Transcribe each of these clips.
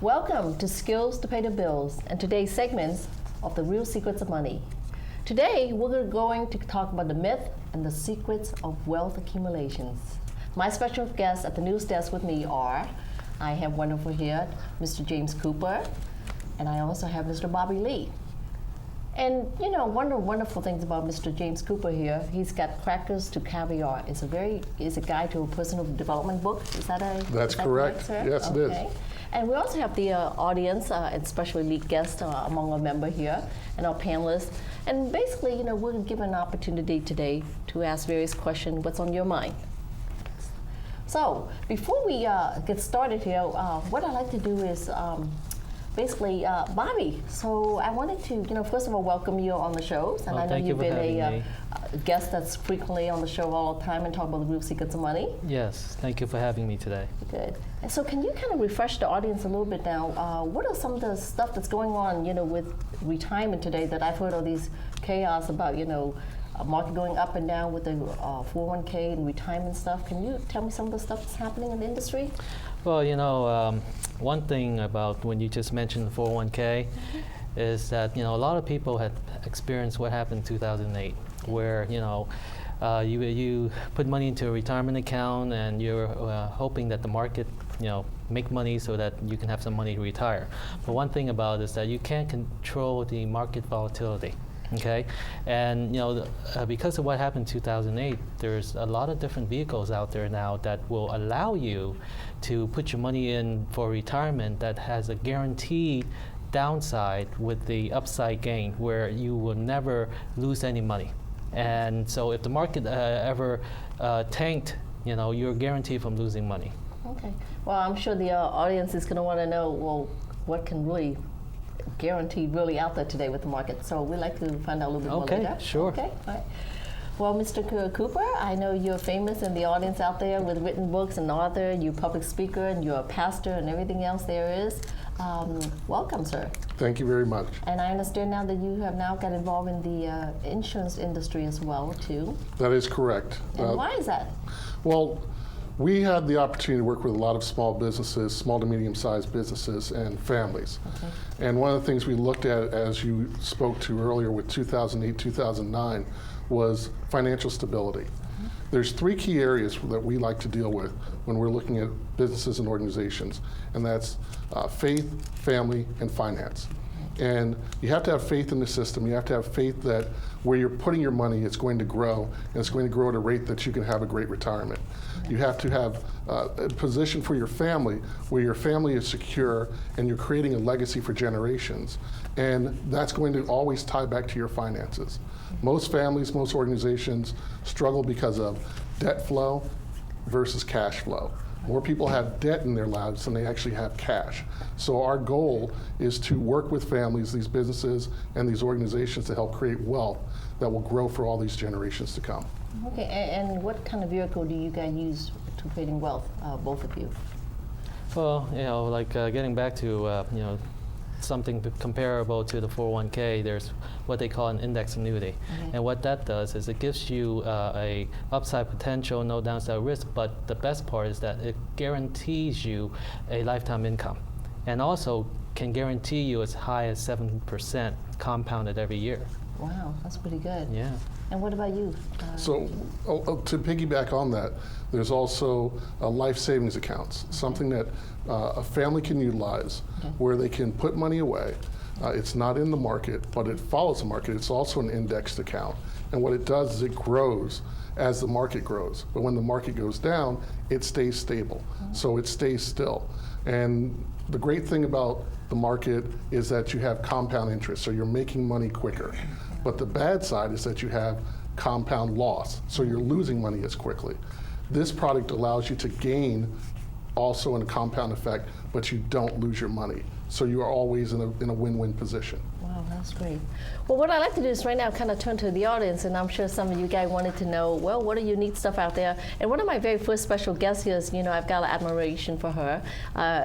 Welcome to Skills to Pay the Bills and today's segments of The Real Secrets of Money. Today, we're going to talk about the myth and the secrets of wealth accumulations. My special guests at the news desk with me are, I have wonderful here, Mr. James Cooper, and I also have Mr. Bobby Lee. And you know, one of the wonderful things about Mr. James Cooper here, he's got Crackers to Caviar. It's a guide to a personal development book. That's correct, sir? Yes, okay. It is. And we also have the audience and special elite guests among our member here and our panelists. And basically, you know, we're given an opportunity today to ask various questions, what's on your mind? So before we get started here, what I'd like to do is basically, Bobby, so I wanted to, you know, first of all, welcome you on the shows. And I know you've been a guest that's frequently on the show all the time and talk about the real secrets of money. Yes, thank you for having me today. Good. And so can you kind of refresh the audience a little bit now? What are some of the stuff that's going on, you know, with retirement today that I've heard all these chaos about, you know, market going up and down with the 401k and retirement stuff. Can you tell me some of the stuff that's happening in the industry? Well, you know, one thing about when you just mentioned the 401k is that, you know, a lot of people had experienced what happened in 2008, where, you know, you put money into a retirement account and you're hoping that the market, you know, make money so that you can have some money to retire. But one thing about it is that you can't control the market volatility. Okay, and you know, because of what happened in 2008, there's a lot of different vehicles out there now that will allow you to put your money in for retirement that has a guaranteed downside with the upside gain, where you will never lose any money. And so if the market ever tanked, you know, you're guaranteed from losing money. Okay, well, I'm sure the audience is going to want to know, well, what can really guaranteed really out there today with the market. So we'd like to find out a little bit more later. Okay, sure. Okay, all right. Well, Mr. Cooper, I know you're famous in the audience out there with written books and author, you're a public speaker, and you're a pastor and everything else there is. Welcome, sir. Thank you very much. And I understand now that you have now got involved in the insurance industry as well, too. That is correct. And why is that? Well, we had the opportunity to work with a lot of small businesses, small to medium-sized businesses, and families. Okay. And one of the things we looked at, as you spoke to earlier with 2008, 2009, was financial stability. Mm-hmm. There's three key areas that we like to deal with when we're looking at businesses and organizations, and that's faith, family, and finance. And you have to have faith in the system. You have to have faith that where you're putting your money, it's going to grow, and it's going to grow at a rate that you can have a great retirement. You have to have a position for your family where your family is secure and you're creating a legacy for generations. And that's going to always tie back to your finances. Most families, most organizations struggle because of debt flow versus cash flow. More people have debt in their lives than they actually have cash. So our goal is to work with families, these businesses, and these organizations to help create wealth that will grow for all these generations to come. Okay, and what kind of vehicle do you guys use to creating wealth, both of you? Well, you know, like getting back to, you know, something comparable to the 401k, there's what they call an index annuity. Okay. And what that does is it gives you a upside potential, no downside risk, but the best part is that it guarantees you a lifetime income, and also can guarantee you as high as 7% compounded every year. Wow, that's pretty good. Yeah. And what about you? So to piggyback on that, there's also life savings accounts, something that a family can utilize, where they can put money away. It's not in the market, but it follows the market. It's also an indexed account. And what it does is it grows as the market grows. But when the market goes down, it stays stable. So it stays still. And the great thing about the market is that you have compound interest, so you're making money quicker. But the bad side is that you have compound loss, so you're losing money as quickly. This product allows you to gain also in a compound effect, but you don't lose your money. So you are always in a win-win position. Wow, that's great. Well, what I'd like to do is right now kind of turn to the audience, and I'm sure some of you guys wanted to know, well, what are your neat stuff out there? And one of my very first special guests here is, you know, I've got admiration for her,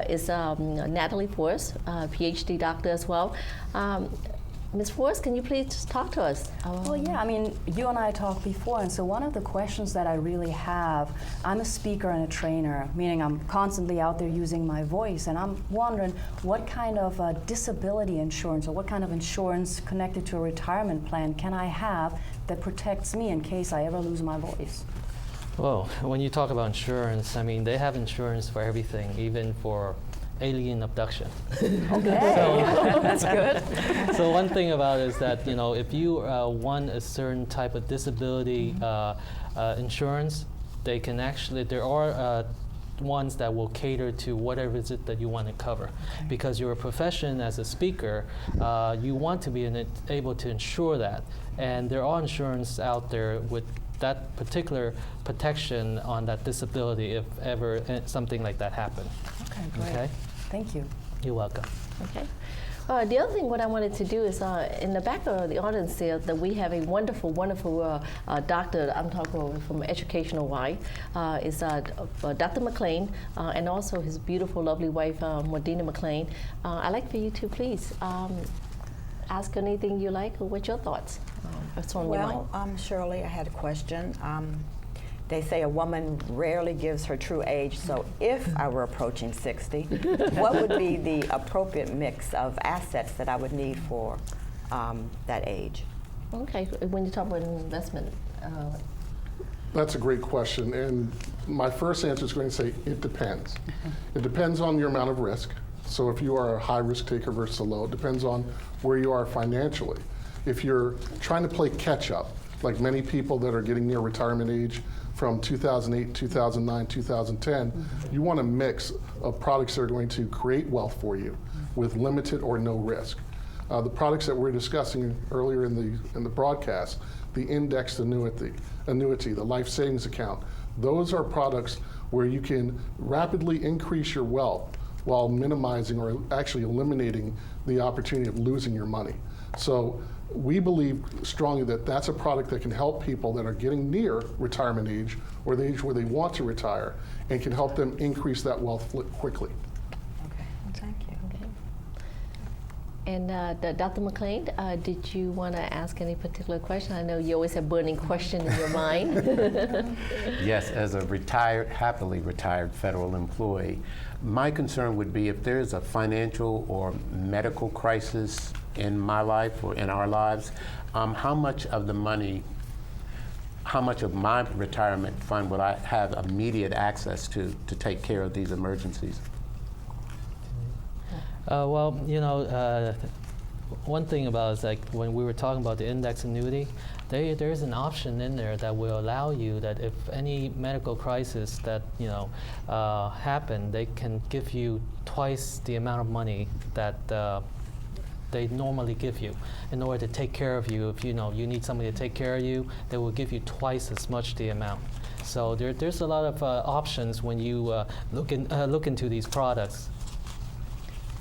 is Natalie Forest, PhD doctor as well. Ms. Forest, can you please just talk to us? Well, yeah, I mean, you and I talked before, and so one of the questions that I really have, I'm a speaker and a trainer, meaning I'm constantly out there using my voice, and I'm wondering what kind of disability insurance or what kind of insurance connected to a retirement plan can I have that protects me in case I ever lose my voice? Well, when you talk about insurance, I mean, they have insurance for everything, even for alien abduction. Okay, that's good. So one thing about it is that, you know, if you want a certain type of disability insurance, they can actually, there are ones that will cater to whatever is it that you want to cover. Because your profession as a speaker, you want to be able to insure that. And there are insurance out there with that particular protection on that disability if ever something like that happened. Okay, great. Okay? Thank you. You're welcome. Okay. The other thing what I wanted to do is in the back of the audience there that we have a wonderful, wonderful doctor, I'm talking from educational wise, is Dr. McClain and also his beautiful, lovely wife, Mondina McClain. I'd like for you to please ask anything you like or what's your thoughts? What's on your mind? Shirley, I had a question. They say a woman rarely gives her true age, so if I were approaching 60, what would be the appropriate mix of assets that I would need for that age? Okay, when you talk about investment. That's a great question, and my first answer is going to say it depends. It depends on your amount of risk. So if you are a high risk taker versus a low, it depends on where you are financially. If you're trying to play catch up, like many people that are getting near retirement age from 2008, 2009, 2010, you want a mix of products that are going to create wealth for you with limited or no risk. The products that we're discussing earlier in the broadcast, the indexed annuity, the life savings account, those are products where you can rapidly increase your wealth while minimizing or actually eliminating the opportunity of losing your money. So we believe strongly that that's a product that can help people that are getting near retirement age or the age where they want to retire and can help them increase that wealth quickly. Okay, thank you. Okay. And Dr. McClain, did you want to ask any particular question? I know you always have burning question in your mind. Yes, as a happily retired federal employee, my concern would be if there's a financial or medical crisis in my life or in our lives, how much of the money, how much of my retirement fund would I have immediate access to take care of these emergencies? Well, you know, one thing about is like when we were talking about the index annuity, there's an option in there that will allow you that if any medical crisis that happen, they can give you twice the amount of money that they normally give you in order to take care of you. If you need somebody to take care of you, they will give you twice as much the amount. So there's a lot of options when you look into these products.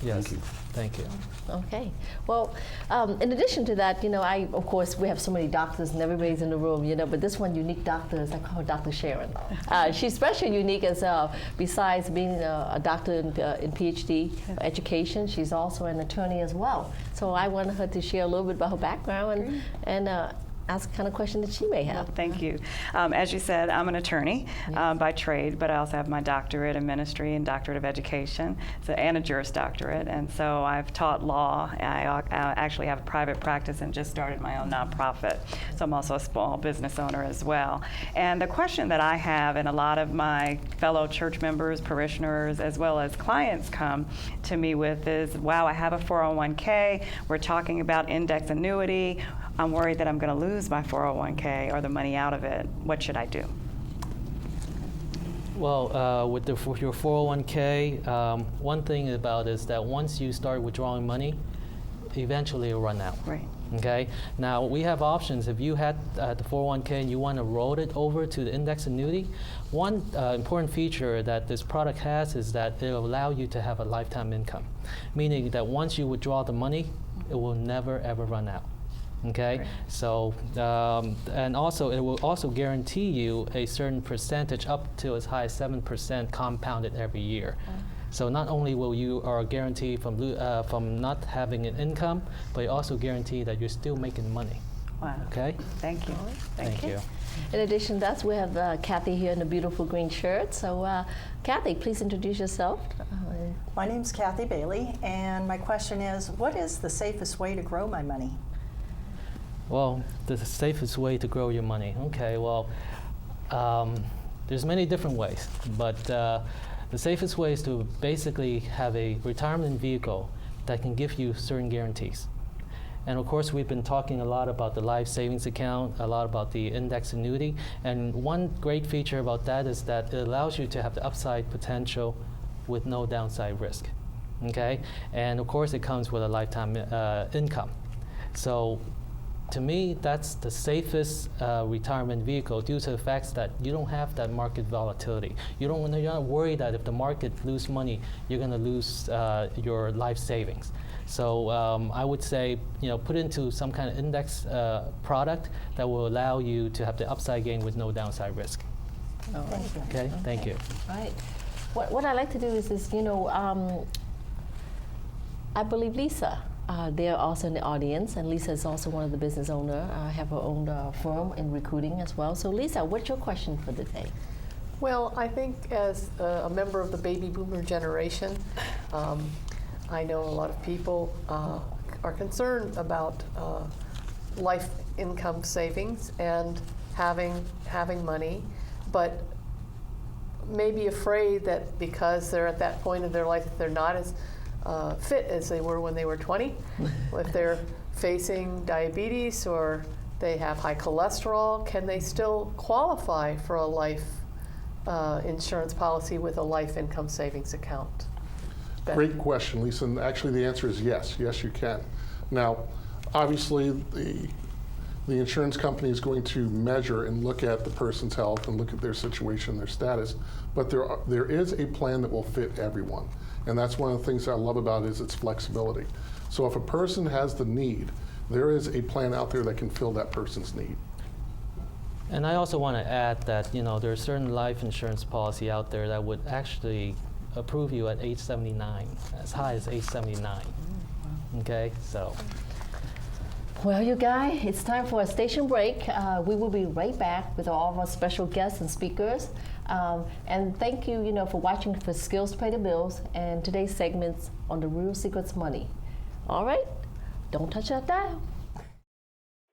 Yes. Thank you. Thank you. Okay. Well, in addition to that, of course, we have so many doctors and everybody's in the room, but this one unique doctor is, I call her Dr. Sharon. She's especially unique as, besides being a doctor in PhD education, she's also an attorney as well. So I wanted her to share a little bit about her background and ask the kind of question that she may have. Well, thank you. As you said, I'm an attorney by trade, but I also have my doctorate in ministry and doctorate of education, and a Juris Doctorate. And so I've taught law. I actually have a private practice and just started my own nonprofit. So I'm also a small business owner as well. And the question that I have, and a lot of my fellow church members, parishioners, as well as clients come to me with is, wow, I have a 401k. We're talking about index annuity. I'm worried that I'm going to lose my 401k or the money out of it. What should I do? Well, with your 401k, one thing about it is that once you start withdrawing money, eventually it'll run out. Right. Okay. Now we have options. If you had the 401k and you want to roll it over to the index annuity, one important feature that this product has is that it will allow you to have a lifetime income, meaning that once you withdraw the money, it will never ever run out. Okay, Great. So and also it will also guarantee you a certain percentage up to as high as 7% compounded every year. So not only will you are guaranteed from not having an income, but you also guarantee that you're still making money. Wow. Okay? Thank you. Thank you. In addition to that, we have Kathy here in a beautiful green shirt. So Kathy, please introduce yourself. My name's Kathy Bailey, and my question is, what is the safest way to grow my money? Well, the safest way to grow your money. Okay, well, there's many different ways, but the safest way is to basically have a retirement vehicle that can give you certain guarantees. And of course, we've been talking a lot about the life savings account, a lot about the index annuity, and one great feature about that is that it allows you to have the upside potential with no downside risk, okay? And of course, it comes with a lifetime income. So to me, that's the safest retirement vehicle due to the fact that you don't have that market volatility. You're not worried that if the market lose money, you're gonna lose your life savings. So I would say, put into some kind of index product that will allow you to have the upside gain with no downside risk. Oh, Okay, thank you. Right. What I like to do is I believe Lisa, they're also in the audience, and Lisa is also one of the business owners, have her own firm in recruiting as well. So Lisa, what's your question for the day? Well, I think as a member of the baby boomer generation, I know a lot of people are concerned about life income savings and having money, but maybe afraid that because they're at that point in their life that they're not as fit as they were when they were 20. If they're facing diabetes or they have high cholesterol, can they still qualify for a life insurance policy with a life income savings account? Ben? Great question, Lisa, and actually the answer is yes. Yes, you can. Now, obviously, the insurance company is going to measure and look at the person's health and look at their situation, their status, but there is a plan that will fit everyone. And that's one of the things I love about it is its flexibility. So if a person has the need, there is a plan out there that can fill that person's need. And I also want to add that there's certain life insurance policy out there that would actually approve you at age 79, as high as age 79. Okay, so. Well, you guys, it's time for a station break. We will be right back with all of our special guests and speakers. And thank you, for watching for Skills to Pay the Bills and today's segments on the real secrets of money. All right, don't touch that dial.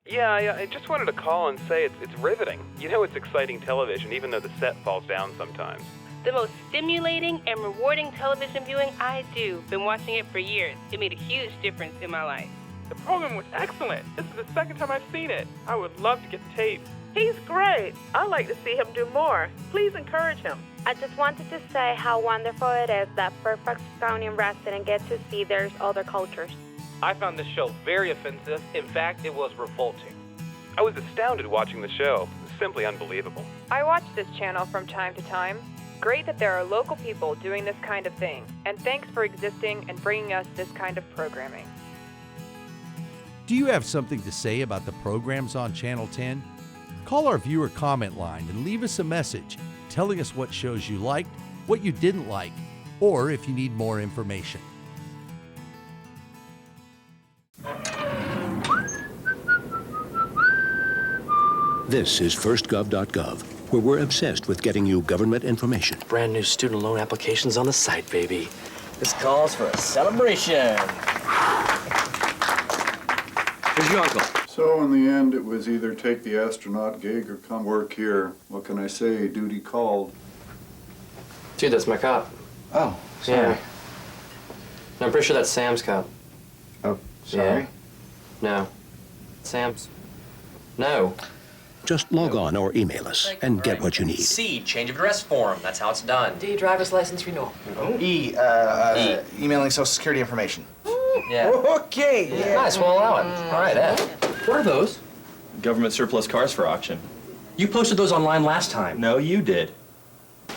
Yeah, I just wanted to call and say it's riveting. It's exciting television, even though the set falls down sometimes. The most stimulating and rewarding television viewing I do. Been watching it for years. It made a huge difference in my life. The program was excellent. This is the second time I've seen it. I would love to get the tape. He's great. I'd like to see him do more. Please encourage him. I just wanted to say how wonderful it is that Fairfax County residents get to see there's other cultures. I found this show very offensive. In fact, it was revolting. I was astounded watching the show. It was simply unbelievable. I watch this channel from time to time. Great that there are local people doing this kind of thing. And thanks for existing and bringing us this kind of programming. Do you have something to say about the programs on Channel 10? Call our viewer comment line and leave us a message telling us what shows you liked, what you didn't like, or if you need more information. This is firstgov.gov, where we're obsessed with getting you government information. Brand new student loan applications on the site, baby. This calls for a celebration. Where's your uncle? So in the end, it was either take the astronaut gig or come work here. What can I say? Duty called. Dude, that's my cop. Oh, sorry. Yeah. No, I'm pretty sure that's Sam's cop. Oh, sorry? Yeah. No. Sam's. No. Just log on or email us and get what you need. C, change of address form. That's how it's done. D, driver's license renewal. E, emailing Social Security information. Yeah. Okay. Yeah. Nice, we'll allow it. All right, F. What are those? Government surplus cars for auction. You posted those online last time. No, you did.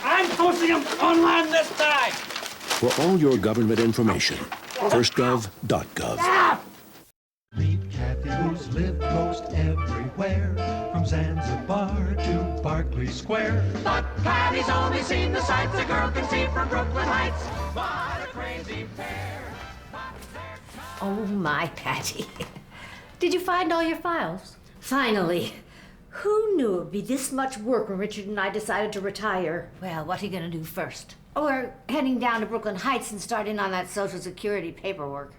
I'm posting them online this time. For all your government information, firstgov.gov. Stop! Meet Kathy, who's lived most everywhere, from Zanzibar to Berkeley Square. But Kathy's only seen the sights a girl can see from Brooklyn Heights. What a crazy pair. Oh my, Patty. Did you find all your files? Finally. Who knew it'd be this much work when Richard and I decided to retire? Well, what are you gonna do first? Or heading down to Brooklyn Heights and starting on that Social Security paperwork.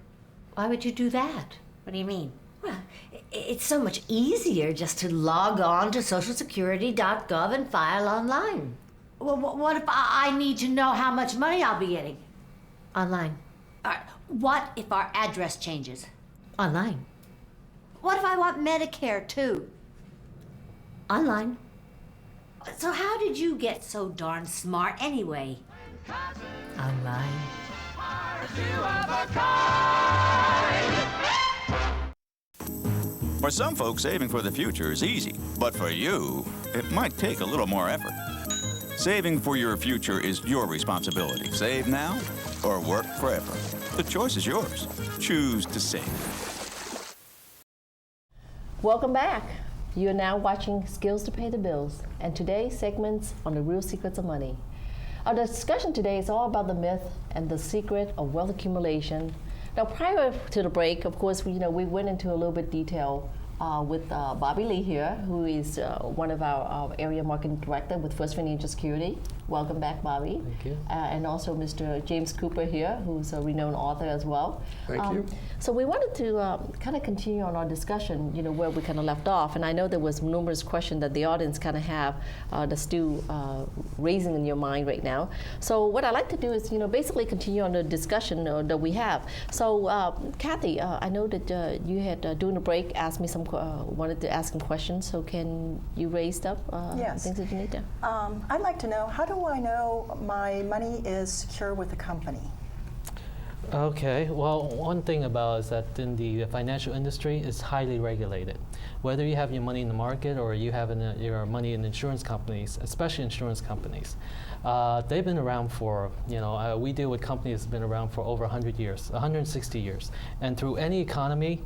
Why would you do that? What do you mean? Well, it's so much easier just to log on to socialsecurity.gov and file online. Well, what if I need to know how much money I'll be getting? Online. What if our address changes? Online. What if I want Medicare too? Online. So how did you get so darn smart anyway? Online. For some folks, saving for the future is easy, but for you, it might take a little more effort. Saving for your future is your responsibility. Save now or work forever. The choice is yours. Choose to save. Welcome back. You are now watching Skills to Pay the Bills, and today's segment's on the real secrets of money. Our discussion today is all about the myth and the secret of wealth accumulation. Now, prior to the break, of course, we went into a little bit detail with Bobby Lee here, who is one of our area marketing director with First Financial Security. Welcome back, Bobby. Thank you. And also Mr. James Cooper here, who's a renowned author as well. Thank you. So we wanted to kind of continue on our discussion, where we kind of left off. And I know there was numerous questions that the audience kind of have that's still raising in your mind right now. So what I'd like to do is, basically continue on the discussion that we have. So Kathy, I know that you had, during the break, asked me wanted to ask some questions. So can you raise up Yes. things that you need to? I'd like to know, how do I know my money is secure with the company? Okay, well, one thing about is that in the financial industry, it's highly regulated. Whether you have your money in the market or you have your money in insurance companies, especially insurance companies, they've been around for, we deal with companies that have been around for over 100 years, 160 years. And through any economy,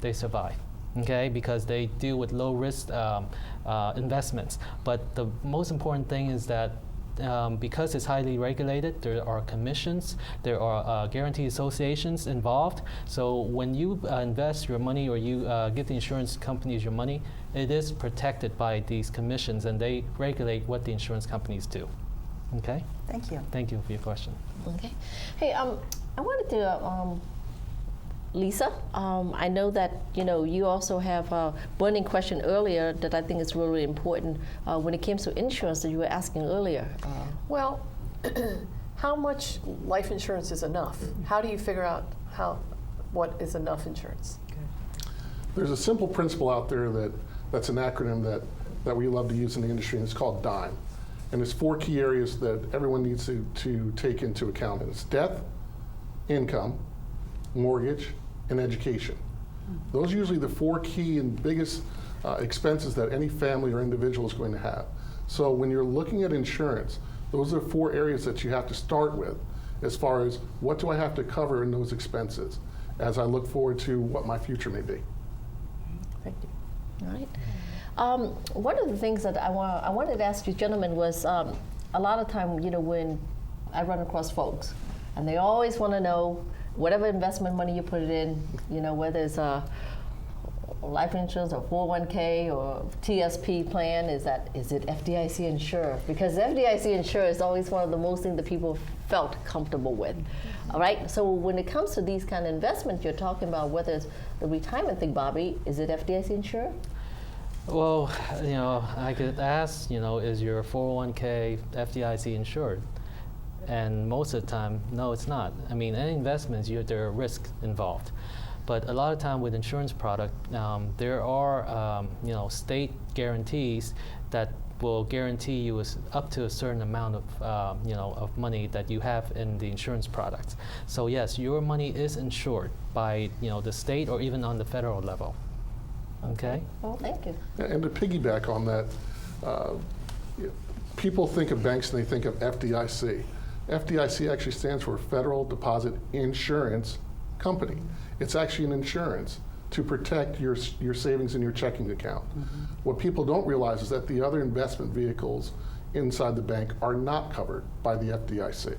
they survive. Okay, because they deal with low risk investments. But the most important thing is that because it's highly regulated, there are commissions, there are guarantee associations involved. So when you invest your money or you give the insurance companies your money, it is protected by these commissions, and they regulate what the insurance companies do. Okay? Thank you. Thank you for your question. Okay. Hey, I wanted to, Lisa, I know that you also have a burning question earlier that I think is really important when it comes to insurance that you were asking earlier. Well, how much life insurance is enough? How do you figure out what is enough insurance? There's a simple principle out there that's an acronym that we love to use in the industry, and it's called DIME. And there's 4 key areas that everyone needs to take into account. And it's death, income, mortgage, and education. Those are usually the 4 key and biggest expenses that any family or individual is going to have. So when you're looking at insurance, those are 4 areas that you have to start with as far as what do I have to cover in those expenses as I look forward to what my future may be. Thank you. All right. One of the things that I wanted to ask you gentlemen was a lot of time, when I run across folks, and they always want to know whatever investment money you put it in, whether it's a life insurance or 401k or TSP plan, is it FDIC insured? Because FDIC insured is always one of the most things that people felt comfortable with. All right, so when it comes to these kind of investments you're talking about, whether it's the retirement thing, Bobby, is it FDIC insured? Well, I could ask, is your 401k FDIC insured? And most of the time, no, it's not. I mean, any investments, there are risks involved. But a lot of time with insurance product, there are, state guarantees that will guarantee you up to a certain amount of, of money that you have in the insurance products. So yes, your money is insured by, the state or even on the federal level. Okay? Well, thank you. And to piggyback on that, people think of banks and they think of FDIC. FDIC actually stands for Federal Deposit Insurance Company. It's actually an insurance to protect your savings in your checking account. Mm-hmm. What people don't realize is that the other investment vehicles inside the bank are not covered by the FDIC.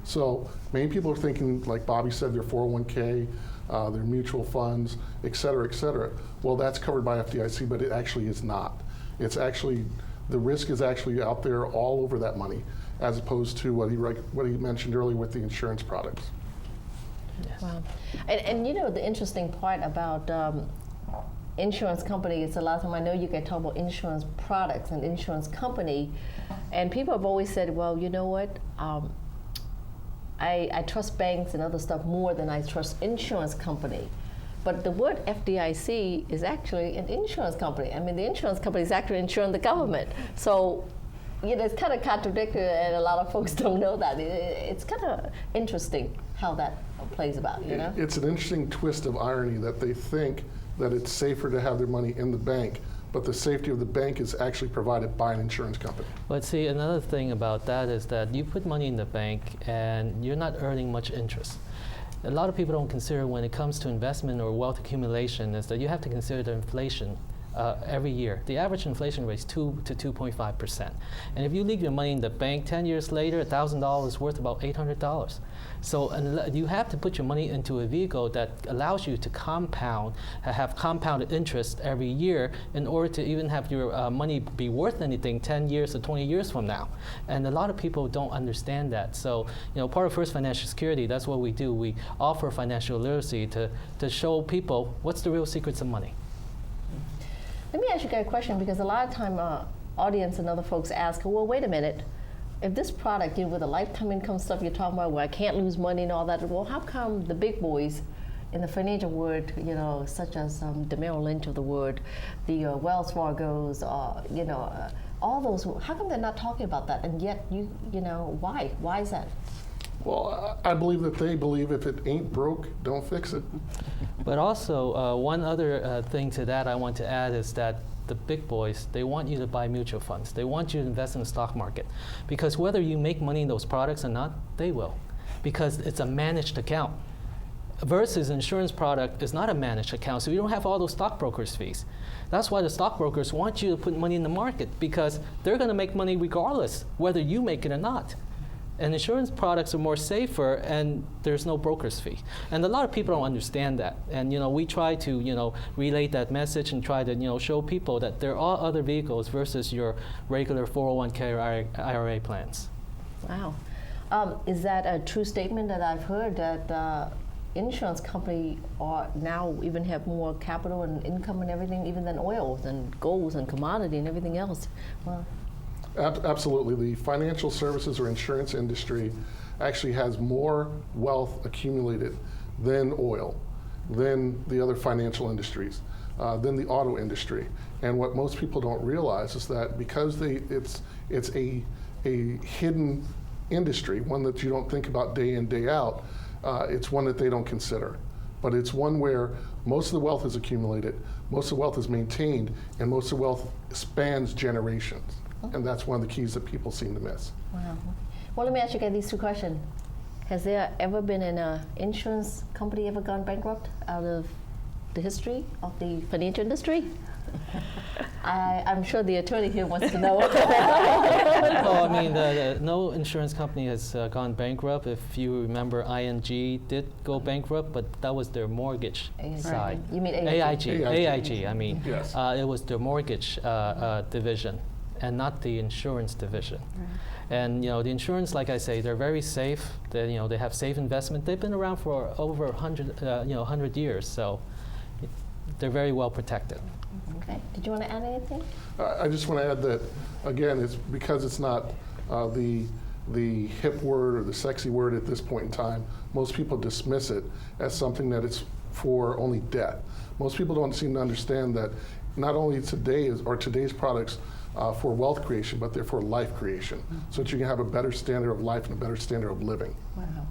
So many people are thinking, like Bobby said, their 401k, their mutual funds, et cetera, et cetera. Well, that's covered by FDIC, but it actually is not. It's actually, the risk is actually out there all over that money, as opposed to what he mentioned earlier with the insurance products. Yes. Wow. And you know, the interesting part about insurance company is a lot of time I know you can talk about insurance products and insurance company, and people have always said, well, you know what, I trust banks and other stuff more than I trust insurance company. But the word FDIC is actually an insurance company. I mean, the insurance company is actually insuring the government. So, you know, it's kind of contradictory, and a lot of folks don't know that. It's kind of interesting how that plays about, you know? It's an interesting twist of irony that they think that it's safer to have their money in the bank, but the safety of the bank is actually provided by an insurance company. But see, another thing about that is that you put money in the bank and you're not earning much interest. A lot of people don't consider when it comes to investment or wealth accumulation is that you have to consider the inflation every year. The average inflation rate is 2 to 2.5%. And if you leave your money in the bank 10 years later, $1,000 is worth about $800. So you have to put your money into a vehicle that allows you to compound, have compounded interest every year in order to even have your money be worth anything 10 years or 20 years from now. And a lot of people don't understand that. So, you know, part of First Financial Security, that's what we do. We offer financial literacy to show people what's the real secrets of money. Let me ask you guys a question, because a lot of time audience and other folks ask, well, wait a minute, if this product, you know, with the lifetime income stuff you're talking about, where I can't lose money and all that, well, how come the big boys in the financial world, you know, such as the Merrill Lynch of the world, the Wells Fargo's, you know, all those, how come they're not talking about that? And yet, you know, why? Why is that? Well, I believe that they believe if it ain't broke, don't fix it. But also, one other thing to that I want to add is that the big boys, they want you to buy mutual funds. They want you to invest in the stock market. Because whether you make money in those products or not, they will. Because it's a managed account. Versus insurance product is not a managed account, so you don't have all those stockbrokers fees. That's why the stockbrokers want you to put money in the market, because they're going to make money regardless whether you make it or not. And insurance products are more safer, and there's no broker's fee. And a lot of people don't understand that. And, you know, we try to, you know, relay that message and try to, you know, show people that there are other vehicles versus your regular 401k or IRA plans. Wow. Is that a true statement that I've heard, that insurance company are now even have more capital and income and everything, even than oils and golds and commodity and everything else? Well, absolutely. The financial services or insurance industry actually has more wealth accumulated than oil, than the other financial industries, than the auto industry. And what most people don't realize is that because it's a hidden industry, one that you don't think about day in, day out, it's one that they don't consider. But it's one where most of the wealth is accumulated, most of the wealth is maintained, and most of the wealth spans generations. And that's one of the keys that people seem to miss. Wow. Well, let me ask you guys these two questions. Has there ever been an insurance company ever gone bankrupt out of the history of the financial industry? I'm sure the attorney here wants to know. Well, I mean, no insurance company has gone bankrupt. If you remember, ING did go bankrupt, but that was their mortgage side. You mean AIG? AIG. I mean, yes. It was their mortgage division, and not the insurance division. Right. And, you know, the insurance, like I say, they're very safe. They, you know, they have safe investment. They've been around for over 100 years, so they're very well protected. Okay. Did you want to add anything? I just want to add that, again, it's because it's not the hip word or the sexy word at this point in time. Most people dismiss it as something that it's for only death. Most people don't seem to understand that not only today's products for wealth creation, but they're for life creation, so that you can have a better standard of life and a better standard of living. Wow.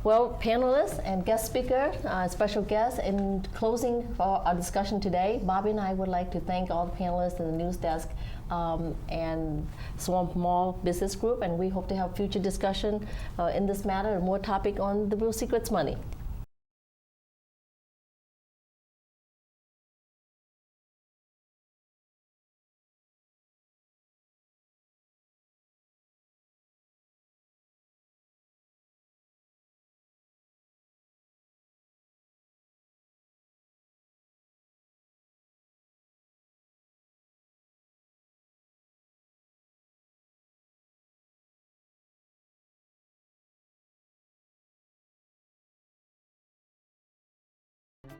Well, panelists and guest speaker, special guest, in closing for our discussion today, Bobby and I would like to thank all the panelists and the news desk and Swamp Mall Business Group, and we hope to have future discussion in this matter and more topic on the real secrets money.